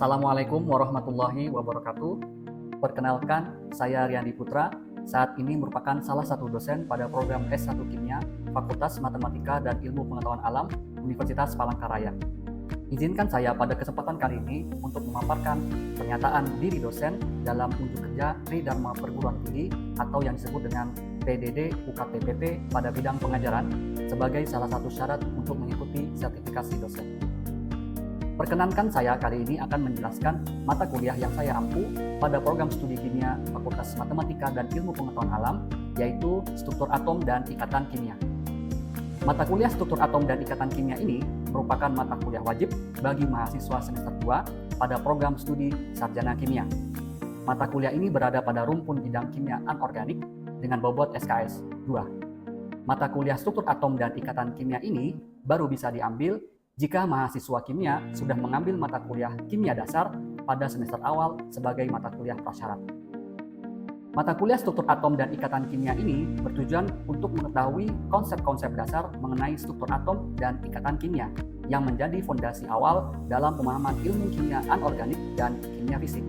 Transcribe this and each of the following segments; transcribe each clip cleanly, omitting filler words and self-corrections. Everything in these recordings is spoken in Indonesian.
Assalamualaikum warahmatullahi wabarakatuh. Perkenalkan, saya Riyandi Putra. Saat ini merupakan salah satu dosen pada program S1 Kimia, Fakultas Matematika dan Ilmu Pengetahuan Alam, Universitas Palangkaraya. Izinkan saya pada kesempatan kali ini untuk memaparkan pernyataan diri dosen dalam unjuk kerja Tridharma Perguruan Tinggi atau yang disebut dengan PDD UKT-PP pada bidang pengajaran sebagai salah satu syarat untuk mengikuti sertifikasi dosen. Perkenankan saya kali ini akan menjelaskan mata kuliah yang saya ampu pada program studi kimia Fakultas Matematika dan Ilmu Pengetahuan Alam, yaitu Struktur Atom dan Ikatan Kimia. Mata kuliah Struktur Atom dan Ikatan Kimia ini merupakan mata kuliah wajib bagi mahasiswa semester 2 pada program studi Sarjana Kimia. Mata kuliah ini berada pada rumpun bidang kimia anorganik dengan bobot SKS 2. Mata kuliah Struktur Atom dan Ikatan Kimia ini baru bisa diambil jika mahasiswa kimia sudah mengambil mata kuliah kimia dasar pada semester awal sebagai mata kuliah prasyarat. Mata kuliah Struktur Atom dan Ikatan Kimia ini bertujuan untuk mengetahui konsep-konsep dasar mengenai struktur atom dan ikatan kimia yang menjadi fondasi awal dalam pemahaman ilmu kimia anorganik dan kimia fisik.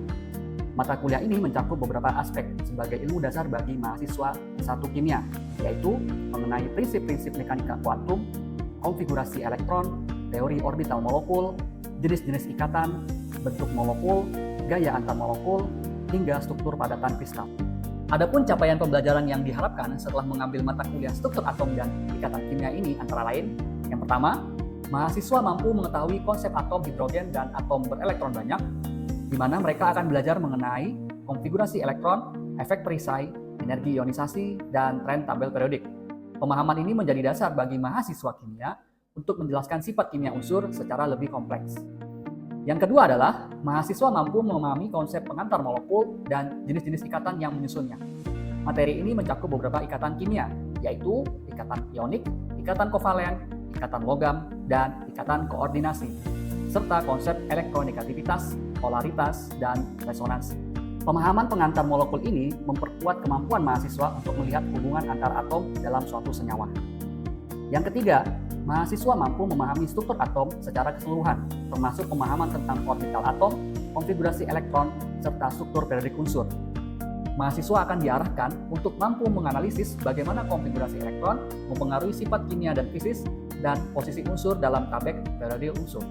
Mata kuliah ini mencakup beberapa aspek sebagai ilmu dasar bagi mahasiswa S1 Kimia, yaitu mengenai prinsip-prinsip mekanika kuantum, konfigurasi elektron, teori orbital molekul, jenis-jenis ikatan, bentuk molekul, gaya antar molekul, hingga struktur padatan kristal. Adapun capaian pembelajaran yang diharapkan setelah mengambil mata kuliah struktur atom dan ikatan kimia ini antara lain, yang pertama, mahasiswa mampu mengetahui konsep atom hidrogen dan atom berelektron banyak, di mana mereka akan belajar mengenai konfigurasi elektron, efek perisai, energi ionisasi, dan tren tabel periodik. Pemahaman ini menjadi dasar bagi mahasiswa kimia untuk menjelaskan sifat kimia unsur secara lebih kompleks. Yang kedua adalah, mahasiswa mampu memahami konsep pengantar molekul dan jenis-jenis ikatan yang menyusunnya. Materi ini mencakup beberapa ikatan kimia, yaitu ikatan ionik, ikatan kovalen, ikatan logam, dan ikatan koordinasi, serta konsep elektronegativitas, polaritas, dan resonansi. Pemahaman pengantar molekul ini memperkuat kemampuan mahasiswa untuk melihat hubungan antar atom dalam suatu senyawa. Yang ketiga, mahasiswa mampu memahami struktur atom secara keseluruhan, termasuk pemahaman tentang orbital atom, konfigurasi elektron, serta struktur periodik unsur. Mahasiswa akan diarahkan untuk mampu menganalisis bagaimana konfigurasi elektron mempengaruhi sifat kimia dan fisis dan posisi unsur dalam tabel periodik unsur.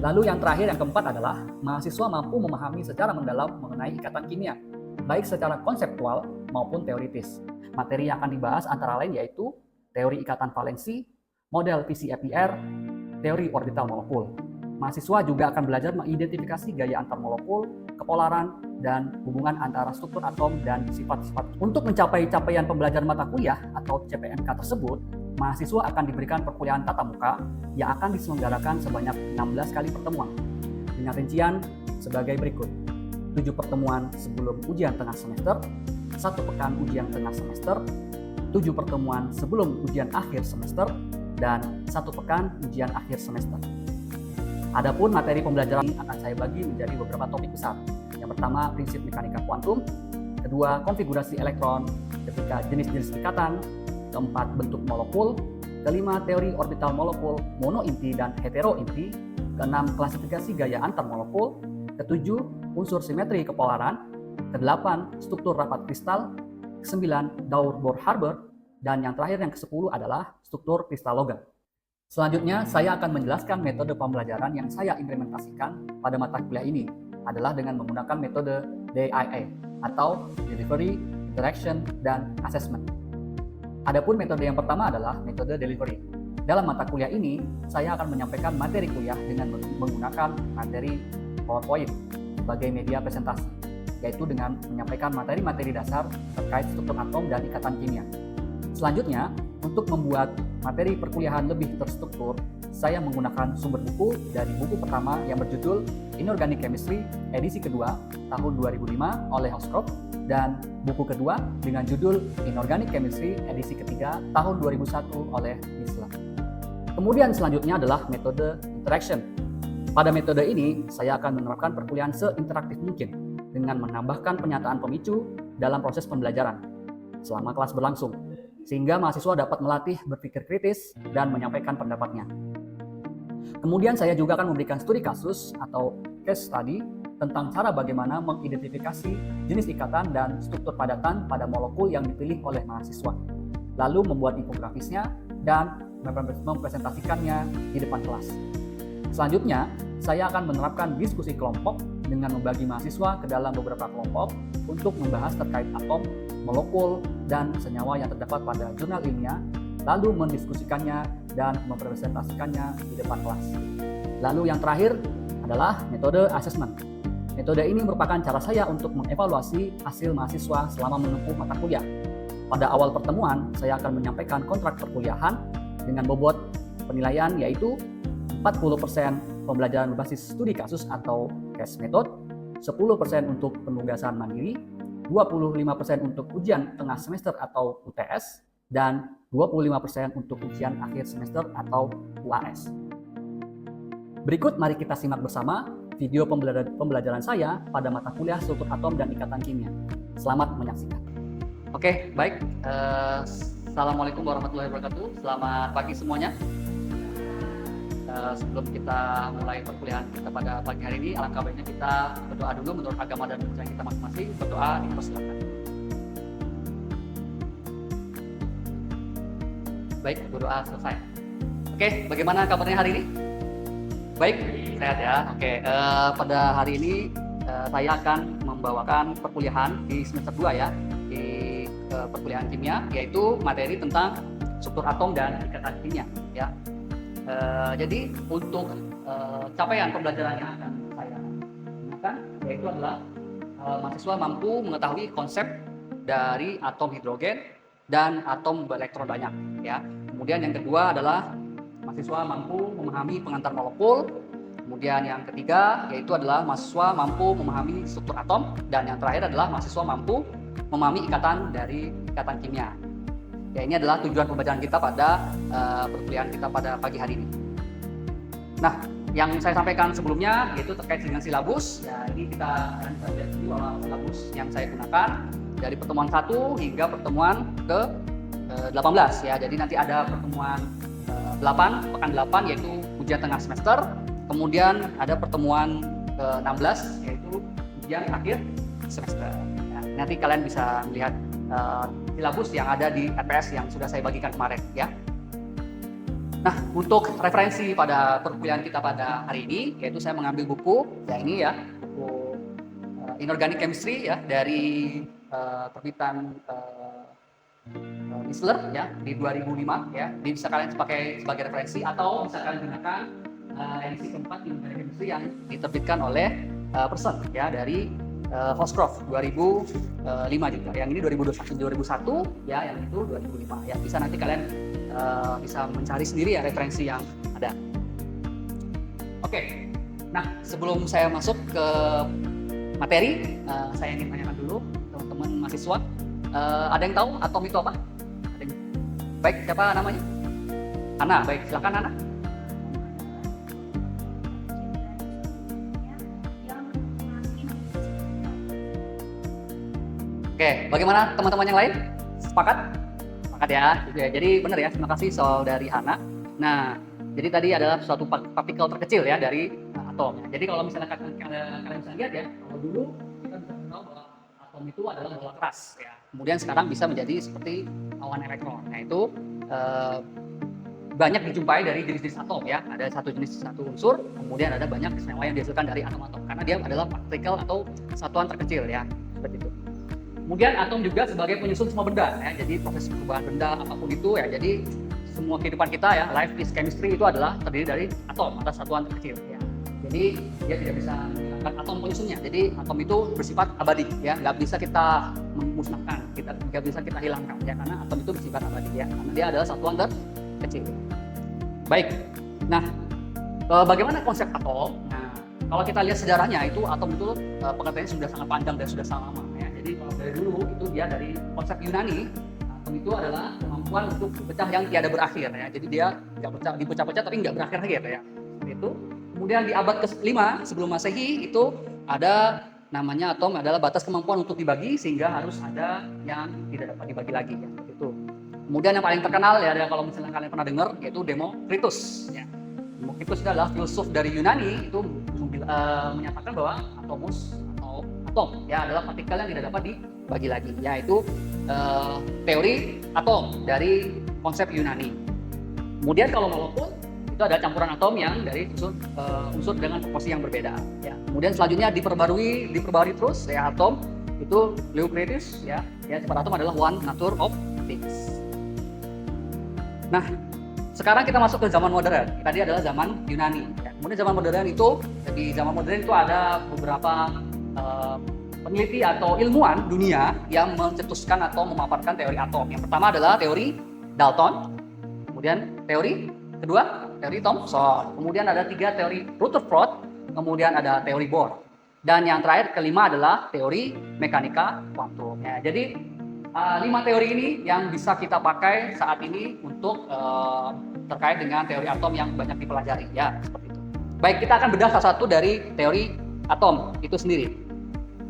Lalu yang terakhir, yang keempat adalah mahasiswa mampu memahami secara mendalam mengenai ikatan kimia, baik secara konseptual maupun teoritis. Materi yang akan dibahas antara lain yaitu teori ikatan valensi, model VCFIR, teori orbital molekul. Mahasiswa juga akan belajar mengidentifikasi gaya antar molekul, kepolaran, dan hubungan antara struktur atom dan sifat-sifat. Untuk mencapai capaian pembelajaran mata kuliah atau CPMK tersebut, mahasiswa akan diberikan perkuliahan tatap muka yang akan diselenggarakan sebanyak 16 kali pertemuan, dengan rincian sebagai berikut: 7 pertemuan sebelum ujian tengah semester, 1 pekan ujian tengah semester, 7 pertemuan sebelum ujian akhir semester, dan 1 pekan ujian akhir semester. Adapun materi pembelajaran ini akan saya bagi menjadi beberapa topik besar. Yang pertama, prinsip mekanika kuantum. Kedua, konfigurasi elektron, ketiga, jenis-jenis ikatan. Keempat, bentuk molekul. Kelima, teori orbital molekul, monointi dan heterointi. Keenam, klasifikasi gaya antar molekul. Ketujuh, unsur simetri kepolaran. Kedelapan, struktur rapat kristal. Kesembilan, Daur Bohr-Haber. Dan yang terakhir, yang ke-10 adalah struktur kristal logam. Selanjutnya, saya akan menjelaskan metode pembelajaran yang saya implementasikan pada mata kuliah ini adalah dengan menggunakan metode DIA atau Delivery, Interaction, dan Assessment. Adapun metode yang pertama adalah metode delivery. Dalam mata kuliah ini, saya akan menyampaikan materi kuliah dengan menggunakan materi PowerPoint sebagai media presentasi, yaitu dengan menyampaikan materi-materi dasar terkait struktur atom dan ikatan kimia. Selanjutnya, untuk membuat materi perkuliahan lebih terstruktur, saya menggunakan sumber buku dari buku pertama yang berjudul Inorganic Chemistry edisi kedua tahun 2005 oleh Housecroft dan buku kedua dengan judul Inorganic Chemistry edisi ketiga tahun 2001 oleh Nisler. Kemudian selanjutnya adalah metode interaction. Pada metode ini, saya akan menerapkan perkuliahan seinteraktif mungkin dengan menambahkan pernyataan pemicu dalam proses pembelajaran selama kelas berlangsung, sehingga mahasiswa dapat melatih berpikir kritis dan menyampaikan pendapatnya. Kemudian saya juga akan memberikan studi kasus atau case study tentang cara bagaimana mengidentifikasi jenis ikatan dan struktur padatan pada molekul yang dipilih oleh mahasiswa, lalu membuat infografisnya dan mempresentasikannya di depan kelas. Selanjutnya, saya akan menerapkan diskusi kelompok dengan membagi mahasiswa ke dalam beberapa kelompok untuk membahas terkait atom, molekul, dan senyawa yang terdapat pada jurnal ilmiah, lalu mendiskusikannya dan mempresentasikannya di depan kelas. Lalu yang terakhir adalah metode assessment. Metode ini merupakan cara saya untuk mengevaluasi hasil mahasiswa selama menempuh mata kuliah. Pada awal pertemuan, saya akan menyampaikan kontrak perkuliahan dengan bobot penilaian yaitu 40% pembelajaran berbasis studi kasus atau case method, 10% untuk penugasan mandiri, 25% untuk ujian tengah semester atau UTS, dan 25% untuk ujian akhir semester atau UAS. Berikut mari kita simak bersama video pembelajaran saya pada mata kuliah struktur atom dan ikatan kimia. Selamat menyaksikan. Oke, baik. Assalamualaikum warahmatullahi wabarakatuh. Selamat pagi semuanya. Sebelum kita mulai perkuliahan kita pada pagi hari ini, alangkah baiknya kita berdoa dulu menurut agama dan kepercayaan kita masing-masing. Berdoa dipersilakan. Baik, berdoa selesai. Oke, bagaimana kabarnya hari ini? Baik, sehat ya. Oke, pada hari ini saya akan membawakan perkuliahan di semester 2 ya, di perkuliahan kimia, yaitu materi tentang struktur atom dan ikatan kimia ya. Jadi untuk capaian pembelajaran yang akan saya gunakan yaitu adalah mahasiswa mampu mengetahui konsep dari atom hidrogen dan atom berelektron banyak ya. Kemudian yang kedua adalah mahasiswa mampu memahami pengantar molekul. Kemudian yang ketiga yaitu adalah mahasiswa mampu memahami struktur atom, dan yang terakhir adalah mahasiswa mampu memahami ikatan dari ikatan kimia. Ya, ini adalah tujuan pembelajaran kita pada perkuliahan kita pada pagi hari ini. Nah, yang saya sampaikan sebelumnya yaitu terkait dengan silabus. Ya, ini kita akan lihat dulu silabus yang saya gunakan dari pertemuan 1 hingga pertemuan ke 18 ya. Jadi nanti ada pertemuan 8, pekan 8 yaitu ujian tengah semester. Kemudian ada pertemuan ke-16 yaitu ujian akhir semester. Ya, nanti kalian bisa melihat silabus yang ada di RPS yang sudah saya bagikan kemarin ya. Nah, untuk referensi pada perkuliahan kita pada hari ini yaitu saya mengambil buku ya, ini ya, buku Inorganic Chemistry ya dari terbitan Missler ya di 2005 ya. Ini bisa kalian pakai sebagai referensi atau bisa kalian gunakan edisi keempat Inorganic Chemistry yang diterbitkan oleh Person ya dari Hoscroft 2005 juga. Yang ini 2001 ya, yang itu 2005 ya. Bisa nanti kalian bisa mencari sendiri ya referensi yang ada. Oke. Nah, sebelum saya masuk ke materi, saya ingin tanyakan dulu teman-teman mahasiswa, ada yang tahu atom itu apa? Ada yang... Baik, siapa namanya? Ana. Baik, silakan Ana. Oke, bagaimana teman-teman yang lain? Sepakat? Sepakat ya. Jadi benar ya, terima kasih saudari Hana. Nah, jadi tadi adalah suatu partikel terkecil ya dari atom. Jadi kalau misalnya kalian bisa lihat ya, kalau dulu kita bisa tahu bahwa atom itu adalah bola keras ya. Kemudian sekarang bisa menjadi seperti awan elektron. Nah, itu banyak dijumpai dari jenis-jenis atom ya. Ada satu jenis satu unsur, kemudian ada banyak senyawa yang dihasilkan dari atom-atom karena dia adalah partikel atau satuan terkecil ya, seperti itu. Kemudian atom juga sebagai penyusun semua benda ya. Jadi proses perubahan benda apapun itu ya. Jadi semua kehidupan kita ya, life is chemistry itu adalah terdiri dari atom atau satuan terkecil ya. Jadi dia tidak bisa menghilangkan atom penyusunnya. Jadi atom itu bersifat abadi ya, nggak bisa kita memusnahkan, nggak bisa kita hilangkan ya, karena atom itu bersifat abadi ya, karena dia adalah satuan terkecil. Baik. Nah, bagaimana konsep atom? Nah, kalau kita lihat sejarahnya itu atom itu pengertiannya sudah sangat panjang dan sudah sangat lama. Jadi kalau dari dulu itu dia dari konsep Yunani, atom itu adalah kemampuan untuk pecah yang tiada berakhir ya. Jadi dia nggak dipecah-pecah tapi nggak berakhir-akhir ya. Seperti itu. Kemudian di abad ke-5 sebelum Masehi itu ada namanya atom adalah batas kemampuan untuk dibagi sehingga harus ada yang tidak dapat dibagi lagi ya. Seperti itu. Kemudian yang paling terkenal ya, kalau misalnya kalian pernah dengar yaitu Democritus ya. Hippias itu adalah filsuf dari Yunani, itu menyatakan bahwa atomus atau atom ya adalah partikel yang tidak dapat dibagi lagi, yaitu teori atom dari konsep Yunani. Kemudian kalau molekul itu ada campuran atom yang dari unsur dengan proporsi yang berbeda. Ya. Kemudian selanjutnya diperbarui terus ya atom itu Euclides ya sifat atom adalah one nature of things. Nah, sekarang kita masuk ke zaman modern. Tadi adalah zaman Yunani. Ya. Kemudian zaman modern itu, di zaman modern itu ada beberapa peneliti atau ilmuwan dunia yang mencetuskan atau memaparkan teori atom. Yang pertama adalah teori Dalton, kemudian teori kedua teori Thomson, kemudian ada 3 teori Rutherford, kemudian ada teori Bohr, dan yang terakhir kelima adalah teori mekanika kuantum. Ya, jadi 5 teori ini yang bisa kita pakai saat ini untuk terkait dengan teori atom yang banyak dipelajari ya seperti itu. Baik, kita akan bedah salah satu dari teori atom itu sendiri.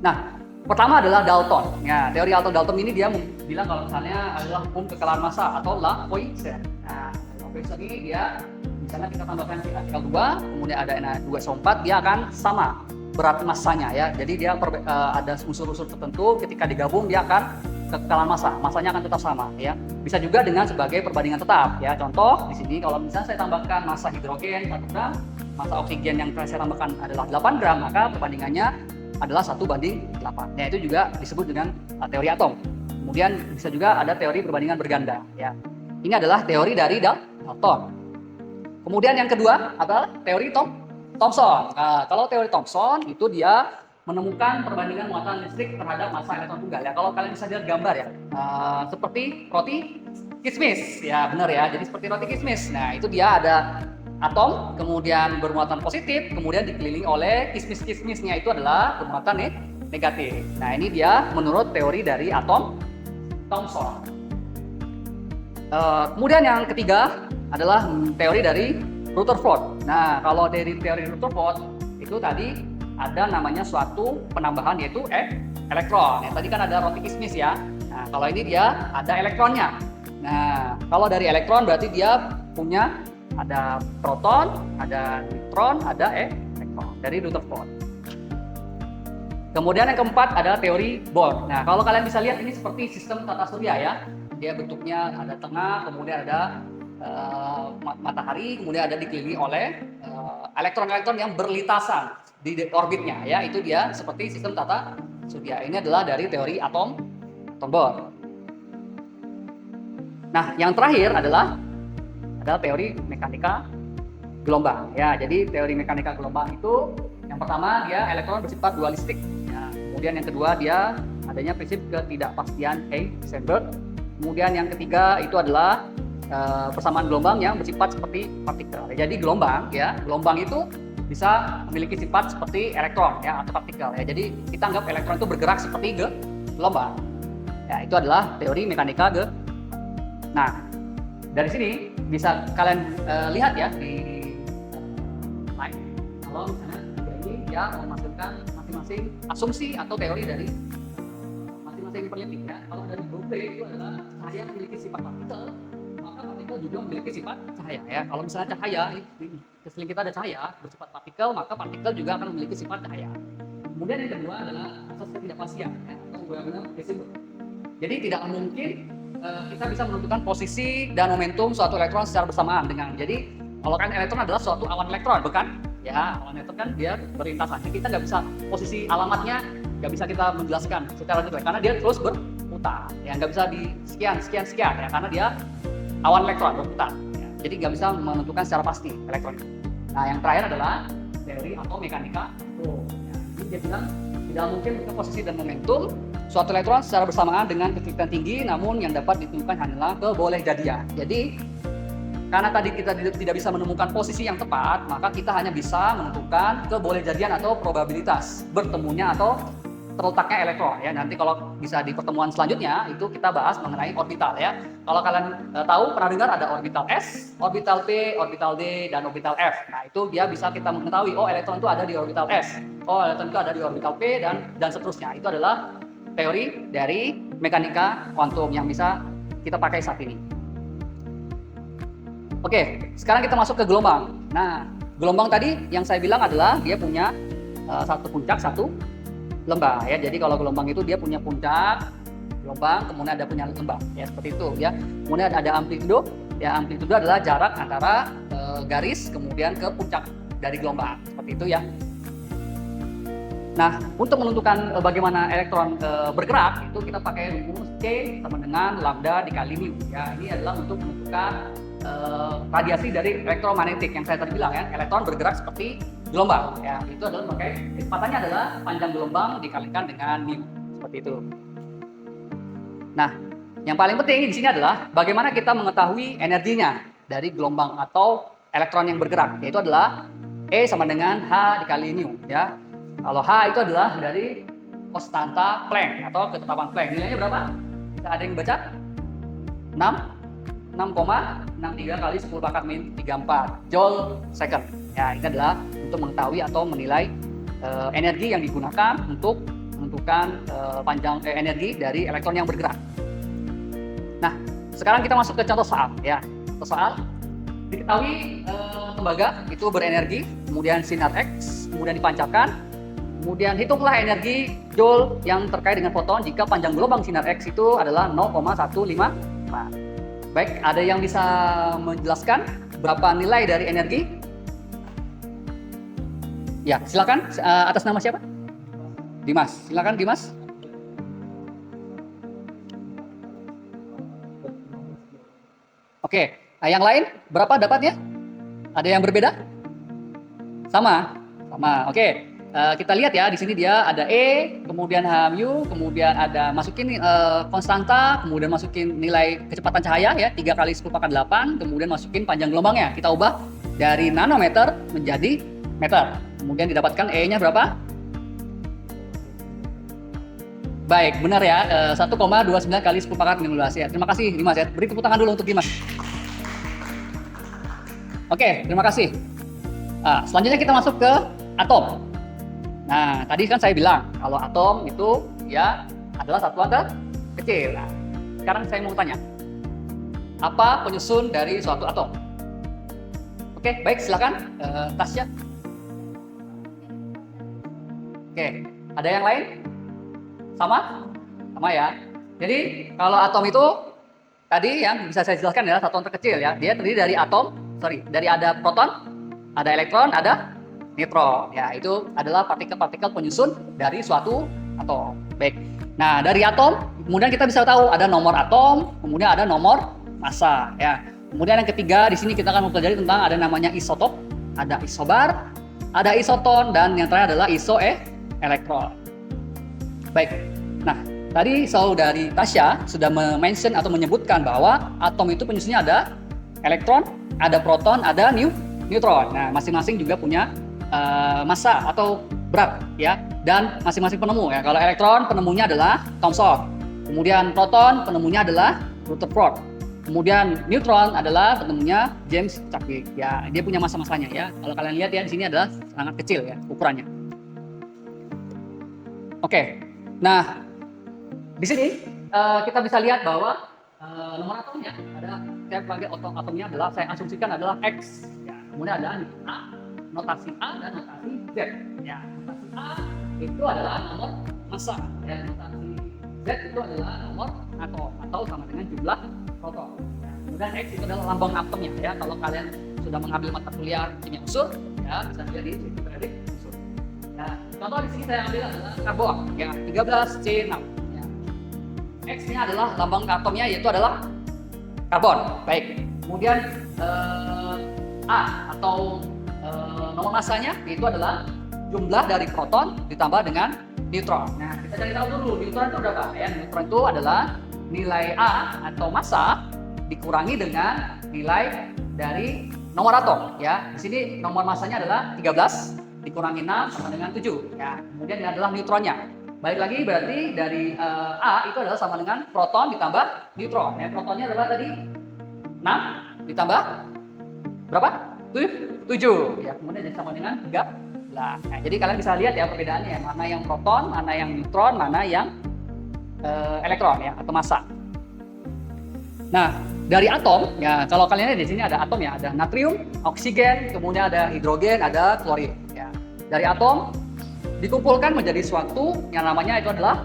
Nah, pertama adalah Dalton. Ya, teori Dalton ini dia bilang kalau misalnya adalah hukum kekalahan massa atau Lavoisier. Nah, Lavoisier ini dia misalnya kita tambahkan artikel 2, kemudian ada Na2SO4, dia akan sama berat massanya ya. Jadi dia ada unsur-unsur tertentu ketika digabung dia akan kekalahan massanya akan tetap sama ya. Bisa juga dengan sebagai perbandingan tetap ya. Contoh di sini kalau misalnya saya tambahkan massa hidrogen 1 gram, massa oksigen yang saya tambahkan adalah 8 gram, maka perbandingannya adalah 1:8. Ya, itu juga disebut dengan teori atom. Kemudian bisa juga ada teori perbandingan berganda ya. Ini adalah teori dari Dalton. Kemudian yang kedua adalah teori Thomson. Nah, kalau teori Thomson itu dia menemukan perbandingan muatan listrik terhadap massa elektron tunggal ya. Kalau kalian bisa lihat gambar ya, seperti roti kismis ya, benar ya. Jadi seperti roti kismis. Nah, itu dia ada atom kemudian bermuatan positif, kemudian dikelilingi oleh kismis-kismisnya itu adalah bermuatan negatif. Nah, ini dia menurut teori dari atom Thomson. Kemudian yang ketiga adalah teori dari Rutherford. Nah, kalau dari teori Rutherford itu tadi ada namanya suatu penambahan yaitu elektron. Ya, tadi kan ada roti kismis ya. Nah, kalau ini dia ada elektronnya. Nah, kalau dari elektron berarti dia punya ada proton, ada neutron, ada elektron dari Rutherford. Kemudian yang keempat ada teori Bohr. Nah, kalau kalian bisa lihat ini seperti sistem tata surya ya. Dia bentuknya ada tengah, kemudian ada matahari, kemudian ada dikelilingi oleh elektron-elektron yang berlintasan di orbitnya ya. Itu dia seperti sistem tata surya. Ini adalah dari teori atom Bohr. Nah, yang terakhir adalah teori mekanika gelombang ya. Jadi teori mekanika gelombang itu yang pertama dia elektron bersifat dualistik ya. Kemudian yang kedua dia adanya prinsip ketidakpastian Heisenberg. Kemudian yang ketiga itu adalah persamaan gelombang yang bersifat seperti partikel. Jadi gelombang itu bisa memiliki sifat seperti elektron ya atau partikel ya. Jadi kita anggap elektron itu bergerak seperti gelombang. Ya, itu adalah teori mekanika Nah, dari sini bisa kalian lihat ya di slide. Kalau misalnya ini dia menghasilkan masing-masing asumsi atau teori dari masing-masing peneliti ya. Kalau dari Bohr itu adalah cahaya memiliki sifat partikel, maka partikel juga memiliki sifat cahaya ya. Kalau misalnya cahaya di sekeliling kita ada cahaya bersifat partikel, maka partikel juga akan memiliki sifat cahaya. Kemudian yang kedua adalah asas ketidakpastian ya, atau benar-benar Heisenberg. Jadi tidak mungkin kita bisa menentukan posisi dan momentum suatu elektron secara bersamaan dengan. Jadi kalau kan elektron adalah suatu awan elektron, bukan? Ya, awan elektron kan dia berlintasan. Jadi kita nggak bisa posisi alamatnya, nggak bisa kita menjelaskan secara detail karena dia terus berputar. Ya, nggak bisa di sekian ya, karena dia awan elektron berputar. Ya, jadi nggak bisa menentukan secara pasti elektron. Nah, yang terakhir adalah teori atom mekanika. Ya, jadi dia bilang tidak mungkin untuk posisi dan momentum suatu elektron secara bersamaan dengan kecepatan tinggi, namun yang dapat ditentukan hanyalah kebolehjadian. Jadi karena tadi kita tidak bisa menemukan posisi yang tepat, maka kita hanya bisa menentukan kebolehjadian atau probabilitas bertemunya atau terletaknya elektron ya. Nanti kalau bisa di pertemuan selanjutnya itu kita bahas mengenai orbital ya. Kalau kalian tahu pernah dengar ada orbital S, orbital P, orbital D dan orbital F. Nah, itu dia bisa kita mengetahui oh elektron itu ada di orbital S, oh elektron itu ada di orbital P dan seterusnya. Itu adalah teori dari mekanika kuantum yang bisa kita pakai saat ini. Oke, sekarang kita masuk ke gelombang. Nah, gelombang tadi yang saya bilang adalah dia punya satu puncak, satu lembah ya. Jadi kalau gelombang itu dia punya puncak, gelombang, kemudian ada punya lembah ya, seperti itu ya. Kemudian ada amplitudo. Ya, amplitudo adalah jarak antara garis kemudian ke puncak dari gelombang, seperti itu ya. Nah, untuk menentukan bagaimana elektron bergerak itu kita pakai rumus C sama dengan lambda dikali mu ya. Ini adalah untuk menentukan radiasi dari elektromagnetik yang saya tadi bilang ya. Elektron bergerak seperti gelombang ya. Itu adalah pakai kecepatannya adalah panjang gelombang dikalikan dengan mu, seperti itu. Nah, yang paling penting di sini adalah bagaimana kita mengetahui energinya dari gelombang atau elektron yang bergerak, yaitu adalah E sama dengan H dikali mu ya. Kalau H itu adalah dari konstanta Planck atau ketetapan Planck. Nilainya berapa? Ada yang baca? 6,63 kali 10 pangkat min 34 Joule second. Ya, ini adalah untuk mengetahui atau menilai energi yang digunakan untuk menentukan panjang energi dari elektron yang bergerak. Nah, sekarang kita masuk ke contoh soal ya. Contoh soal diketahui tembaga itu berenergi, kemudian sinar X, kemudian dipancarkan. Kemudian hitunglah energi Joule yang terkait dengan foton jika panjang gelombang sinar X itu adalah 0,154. Baik, ada yang bisa menjelaskan berapa nilai dari energi? Ya, silakan. Atas nama siapa? Dimas. Silakan Dimas. Oke, yang lain berapa dapatnya? Ada yang berbeda? Sama. Oke. Kita lihat ya, di sini dia ada E, kemudian H mu, kemudian ada masukin konstanta, kemudian masukin nilai kecepatan cahaya ya 3 kali 10 pangkat 8, kemudian masukin panjang gelombangnya. Kita ubah dari nanometer menjadi meter. Kemudian didapatkan E-nya berapa? Baik, benar ya, 1,29 kali 10 pangkat 15 ya. Terima kasih Dimas ya. Beri tepuk tangan dulu untuk Dimas. Oke, terima kasih. Selanjutnya kita masuk ke atom. Nah, tadi kan saya bilang kalau atom itu ya adalah satuan terkecil. Nah, sekarang saya mau tanya, apa penyusun dari suatu atom? Oke, baik, silakan Tasya. Oke, ada yang lain? Sama ya. Jadi kalau atom itu tadi yang bisa saya jelaskan adalah satuan terkecil ya. Dia terdiri dari dari ada proton, ada elektron, ada neutron. Ya, itu adalah partikel-partikel penyusun dari suatu atom. Baik. Nah, dari atom kemudian kita bisa tahu ada nomor atom, kemudian ada nomor massa ya. Kemudian yang ketiga di sini kita akan mempelajari tentang ada namanya isotop, ada isobar, ada isoton, dan yang terakhir adalah isoelektron. Baik. Nah, tadi saudari Tasya sudah mention atau menyebutkan bahwa atom itu penyusunnya ada elektron, ada proton, ada neutron. Nah, masing-masing juga punya massa atau berat ya, dan masing-masing penemu ya. Kalau elektron penemunya adalah Thomson, kemudian proton penemunya adalah Rutherford, kemudian neutron adalah penemunya James Chadwick ya. Dia punya massa-massanya ya. Kalau kalian lihat ya di sini adalah sangat kecil ya ukurannya. Oke, nah di sini kita bisa lihat bahwa nomor atomnya ada, saya pakai atomnya adalah saya asumsikan adalah X ya. Kemudian ada A, notasi A dan notasi Z. Ya, notasi A itu adalah nomor massa dan notasi Z itu adalah nomor atom atau sama dengan jumlah proton. Ya, kemudian X itu adalah lambang atomnya ya. Kalau kalian sudah mengambil mata kuliah kimia unsur ya, bisa dilihat di sini periode unsur. Ya, contoh di sini saya ambil adalah karbon ya 13C6. Ya. X-nya adalah lambang atomnya yaitu adalah karbon. Baik. Kemudian A atau nomor massanya itu adalah jumlah dari proton ditambah dengan neutron. Nah, kita cari tahu dulu neutron itu berapa ya. Neutron itu adalah nilai A atau massa dikurangi dengan nilai dari nomor atom ya. Di sini nomor massanya adalah 13 dikurangi 6 sama dengan 7 ya. Kemudian ini adalah neutronnya. Balik lagi berarti dari A itu adalah sama dengan proton ditambah neutron. Ya, protonnya adalah tadi 6 ditambah berapa? 7 ya, kemudian jadi sama dengan 13. Nah, jadi kalian bisa lihat ya perbedaannya, mana yang proton, mana yang neutron, mana yang elektron ya atau massa. Nah, dari atom, ya kalau kalian lihat di sini ada atom ya, ada natrium, oksigen, kemudian ada hidrogen, ada klorin. Ya. Dari atom dikumpulkan menjadi suatu yang namanya itu adalah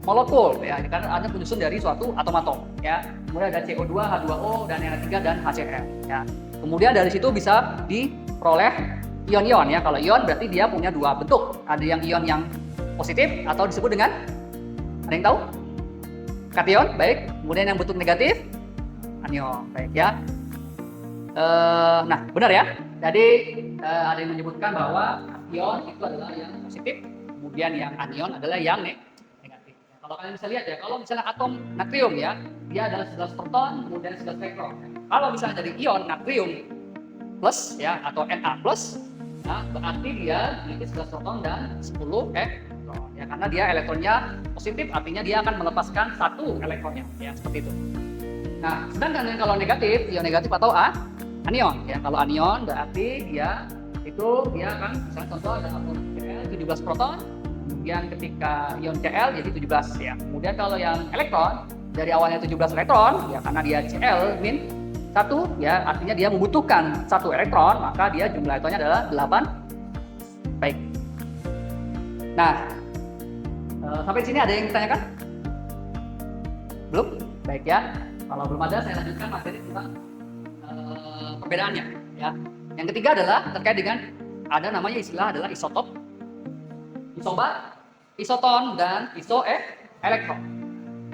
molekul, ya, karena ada penyusun dari suatu atom-atom. Ya. Kemudian ada CO2, H2O, dan yang ketiga dan HCl. Ya. Kemudian dari situ bisa diperoleh ion-ion ya. Kalau ion berarti dia punya dua bentuk. Ada yang ion yang positif atau disebut dengan, ada yang tahu? Kation, baik. Kemudian yang bentuk negatif, anion, baik ya. Nah, benar ya. Jadi ada yang menyebutkan bahwa ion itu adalah yang positif, kemudian yang anion adalah yang negatif. Kalau kalian bisa lihat ya, kalau misalnya atom natrium ya, dia adalah 11 proton, kemudian 11 elektron. Kalau misalnya dari ion natrium plus ya atau Na plus, nah, berarti dia memiliki 11 proton dan 10 elektron. Ya, karena dia elektronnya positif, artinya dia akan melepaskan satu elektronnya, ya seperti itu. Nah, sedangkan kalau negatif, ion negatif atau anion, ya kalau anion berarti dia akan, misalnya contoh ada atom Cl 17 proton, kemudian ketika ion Cl jadi 17 ya. Kemudian kalau yang elektron dari awalnya 17 elektron, ya karena dia Cl min 1 ya, artinya dia membutuhkan 1 elektron, maka dia jumlah elektronnya adalah 8. Baik. Nah, sampai sini ada yang ditanyakan? Belum? Baik ya. Kalau belum ada, saya lanjutkan materi tentang perbedaannya. Ya. Yang ketiga adalah terkait dengan ada namanya istilah adalah isotop, isobar, isoton, dan isoelektron.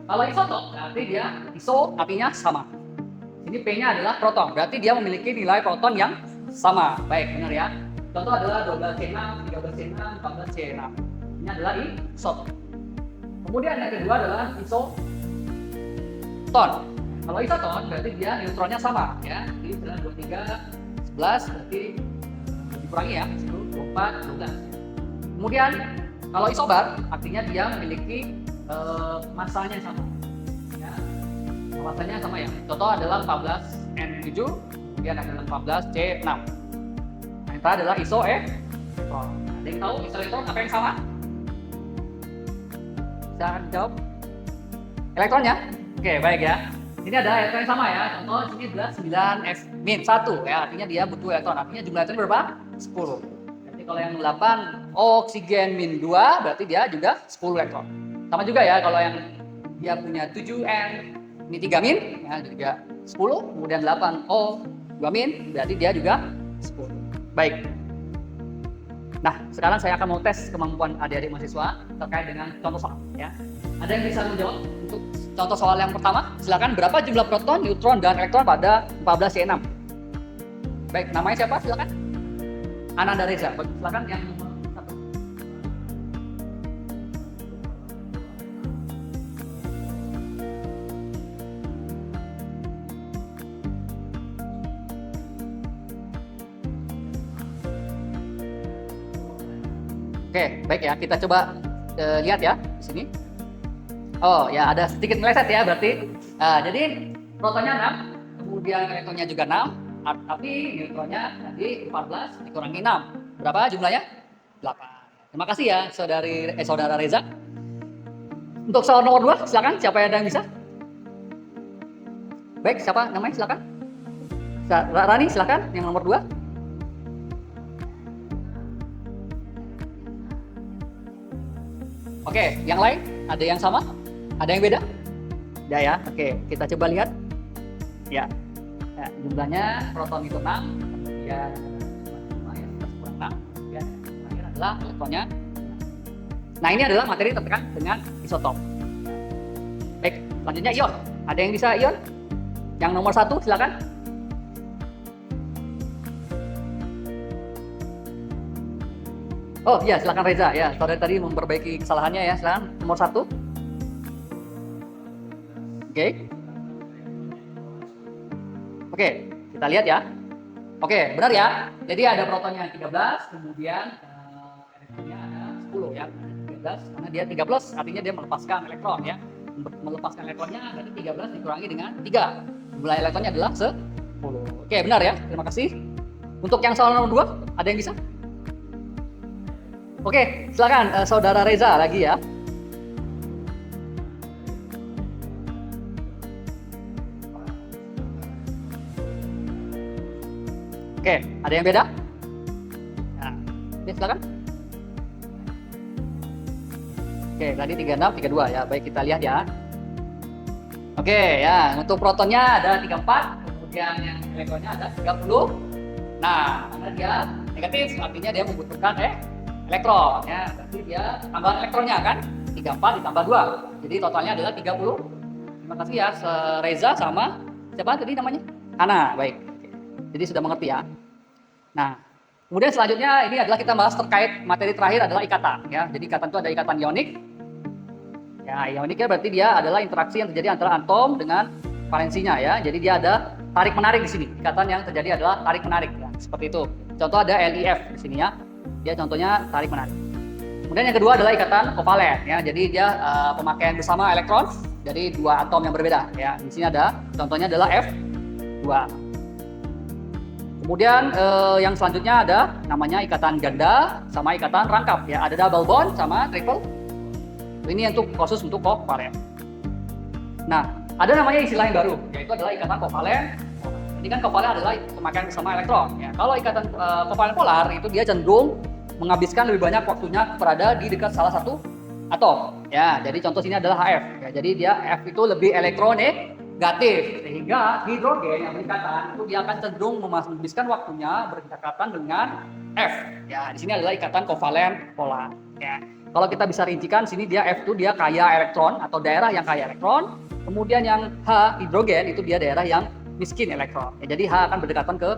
Kalau isotop berarti dia iso artinya sama. Ini P-nya adalah proton, berarti dia memiliki nilai proton yang sama. Baik, benar ya. Contoh adalah 12C6, 13C6, 14C6. Ini adalah isotop. Kemudian yang kedua adalah isoton. Kalau isoton berarti dia neutronnya sama ya. Jadi 23, 11 berarti dikurangi ya, 24, 12. Kemudian kalau isobar artinya dia memiliki masanya sama. Ya. Masanya sama ya. Contoh adalah 14N7, kemudian adalah 14C6. Nah, itu adalah isoelektron. Ada yang tahu isoelektron apa yang sama? Bisa jawab? Elektronnya? Oke, baik ya. Ini ada elektron yang sama ya. Contoh ini adalah 9S-1 ya. Artinya dia butuh elektron. Artinya jumlah elektron berapa? 10. Jadi kalau yang 8 oksigen min 2 berarti dia juga 10 elektron. Sama juga ya kalau yang dia punya 7N ini 3 min ya juga 10. Kemudian 8O 2 min berarti dia juga 10. Baik. Nah, sekarang saya akan mau tes kemampuan adik-adik mahasiswa terkait dengan contoh soal ya. Ada yang bisa menjawab untuk contoh soal yang pertama? Silakan, berapa jumlah proton, neutron, dan elektron pada 14C6? Baik, namanya siapa? Silakan. Ananda Reza. Silakan yang nomor 1. Oke, baik ya. Kita coba lihat ya di sini. Oh ya, ada sedikit meleset ya berarti. Jadi protonnya 6, kemudian elektronnya juga 6, tapi neutronnya tadi 14 dikurangi 6. Berapa jumlahnya? 8. Terima kasih ya saudara Reza. Untuk soal nomor 2, silakan siapa yang bisa? Baik, siapa namanya? Silakan. Rani, silakan yang nomor 2. Oke, yang lain ada yang sama? Ada yang beda? Ya ya, oke, kita coba lihat. Ya, nah, jumlahnya proton itu 6, kemudian 6, kemudian terakhir adalah elektronnya. Nah, ini adalah materi terkait dengan isotop. Baik, selanjutnya ion. Ada yang bisa ion? Yang nomor 1, silakan. Oh iya, silakan Reza ya. Saudara tadi memperbaiki kesalahannya ya. Silakan nomor 1. Oke, kita lihat ya. Oke, benar ya. Jadi ada protonnya 13, kemudian elektronnya ada 10 ya. 13 karena dia 3 plus, artinya dia melepaskan elektron ya. Melepaskan elektronnya berarti 13 dikurangi dengan 3. Jumlah elektronnya adalah 10. Oke, benar ya. Terima kasih. Untuk yang soal nomor 2, ada yang bisa? Oke, silakan saudara Reza lagi ya. Oke, ada yang beda? Nah, ini silakan. Oke, tadi 36, 32 ya. Baik, kita lihat ya. Oke, ya, untuk protonnya ada 34, kemudian yang elektronnya ada 30. Nah, karena dia negatif, artinya dia membutuhkan elektron ya. Berarti dia tambahan elektronnya kan 34 ditambah 2. Jadi totalnya adalah 30. Terima kasih ya, Reza sama siapa tadi namanya? Ana, baik. Jadi sudah mengerti ya. Nah, kemudian selanjutnya ini adalah kita bahas terkait materi terakhir adalah ikatan ya. Jadi ikatan itu ada ikatan ionik. Ya, ioniknya berarti dia adalah interaksi yang terjadi antara atom dengan valensinya ya. Jadi dia ada tarik menarik di sini. Ikatan yang terjadi adalah tarik menarik ya. Seperti itu. Contoh ada LIF di sini ya. Dia contohnya tarik menarik. Kemudian yang kedua adalah ikatan kovalen ya. Jadi dia pemakaian bersama elektron dari dua atom yang berbeda ya. Di sini ada contohnya adalah F2. Kemudian yang selanjutnya ada namanya ikatan ganda sama ikatan rangkap ya. Ada double bond sama triple. Ini untuk khusus untuk kovalen. Nah, ada namanya istilah yang baru, yaitu adalah ikatan kovalen. Ini kan kovalen adalah pemakaian bersama elektron. Ya. Kalau ikatan kovalen polar itu dia cenderung menghabiskan lebih banyak waktunya berada di dekat salah satu atom. Ya, jadi contoh sini adalah HF. Ya, jadi dia F itu lebih elektronegatif, sehingga hidrogen yang berikatan itu dia akan cenderung menghabiskan waktunya berdekatan dengan F. Ya, di sini adalah ikatan kovalen polar. Ya. Kalau kita bisa rincikan, sini dia F itu dia kaya elektron atau daerah yang kaya elektron. Kemudian yang H hidrogen itu dia daerah yang miskin elektron. Ya, jadi H akan berdekatan ke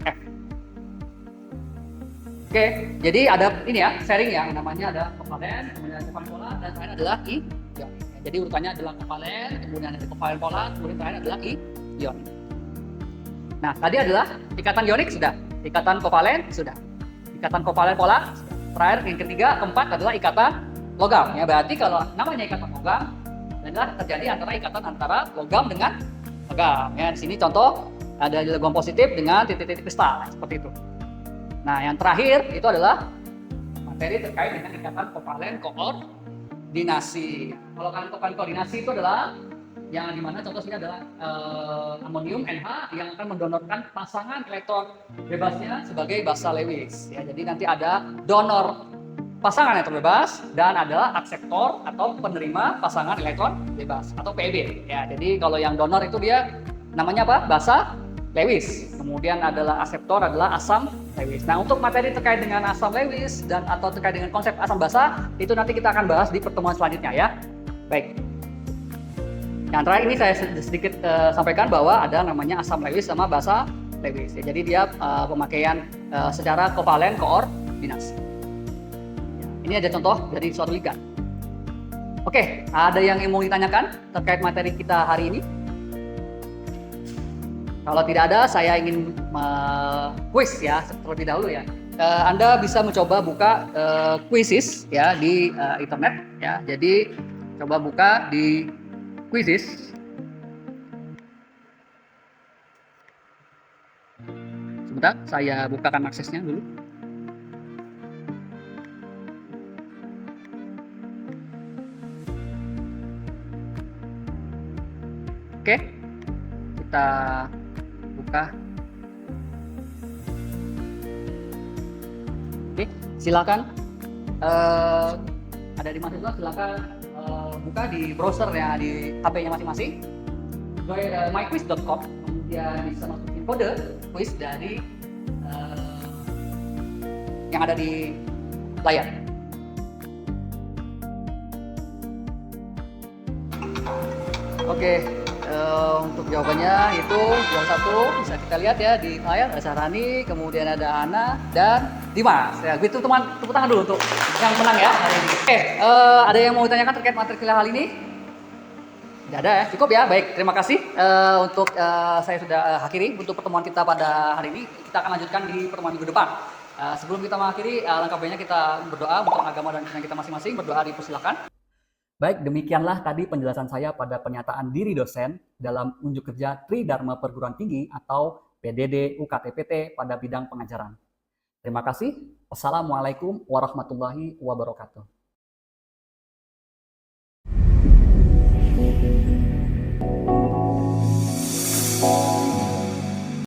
F. Oke, jadi ada ini ya sharing yang namanya ada kovalen, kemudian kovalen polar, dan terakhir adalah ion. Ya, jadi urutannya adalah kovalen, kemudian ada kovalen polar, kemudian terakhir adalah ion. Nah, tadi adalah ikatan ionik sudah, ikatan kovalen sudah, ikatan kovalen polar. Terakhir yang ketiga, keempat adalah ikatan logam. Ya, berarti kalau namanya ikatan logam adalah terjadi antara logam dengan logam. Ya, di sini contoh ada logam positif dengan titik-titik kristal seperti itu. Nah, yang terakhir itu adalah materi terkait dengan ikatan kovalen koordinasi. Kalau kovalen koordinasi itu adalah yang dimana contoh sini adalah amonium NH yang akan mendonorkan pasangan elektron bebasnya sebagai basa Lewis. Ya, jadi nanti ada donor pasangan elektron bebas dan adalah akseptor atau penerima pasangan elektron bebas atau PEB. Ya, jadi kalau yang donor itu dia namanya apa? Basa Lewis. Kemudian adalah akseptor adalah asam Lewis. Nah, untuk materi terkait dengan asam Lewis dan atau terkait dengan konsep asam basa itu nanti kita akan bahas di pertemuan selanjutnya ya. Baik. Yang terakhir ini saya sedikit sampaikan bahwa ada namanya asam Lewis sama basa Lewis. Ya, jadi dia pemakaian secara kovalen koordinasi. Ya, ini ada contoh dari suatu ligan. Oke, ada yang mau ditanyakan terkait materi kita hari ini? Kalau tidak ada, saya ingin quiz ya terlebih dahulu ya. Anda bisa mencoba buka quizzes ya di internet ya. Jadi coba buka di quizzes. Sebentar, saya bukakan aksesnya dulu. Oke, kita buka. Oke, silakan. Ada di mahasiswa, silakan buka di browser ya, di HP-nya masing-masing. myquiz.com, kemudian bisa masukin kode quiz dari yang ada di layar. Oke, untuk jawabannya itu yang satu bisa kita lihat ya di layar, ada Sarani, kemudian ada Ana dan Dimas. Ya, gitu teman, tepuk tangan dulu untuk yang menang ya hari ini. Oke, ada yang mau ditanyakan terkait materi kuliah hal ini? Tidak ada ya, cukup ya. Baik, terima kasih untuk saya sudah akhiri untuk pertemuan kita pada hari ini. Kita akan lanjutkan di pertemuan minggu depan. Sebelum kita mengakhiri, langkah baiknya kita berdoa untuk agama dan kita masing-masing. Berdoa dipersilakan. Baik, demikianlah tadi penjelasan saya pada pernyataan diri dosen dalam unjuk kerja Tridharma Perguruan Tinggi atau PDD UKT-PT pada bidang pengajaran. Terima kasih. Wassalamualaikum warahmatullahi wabarakatuh.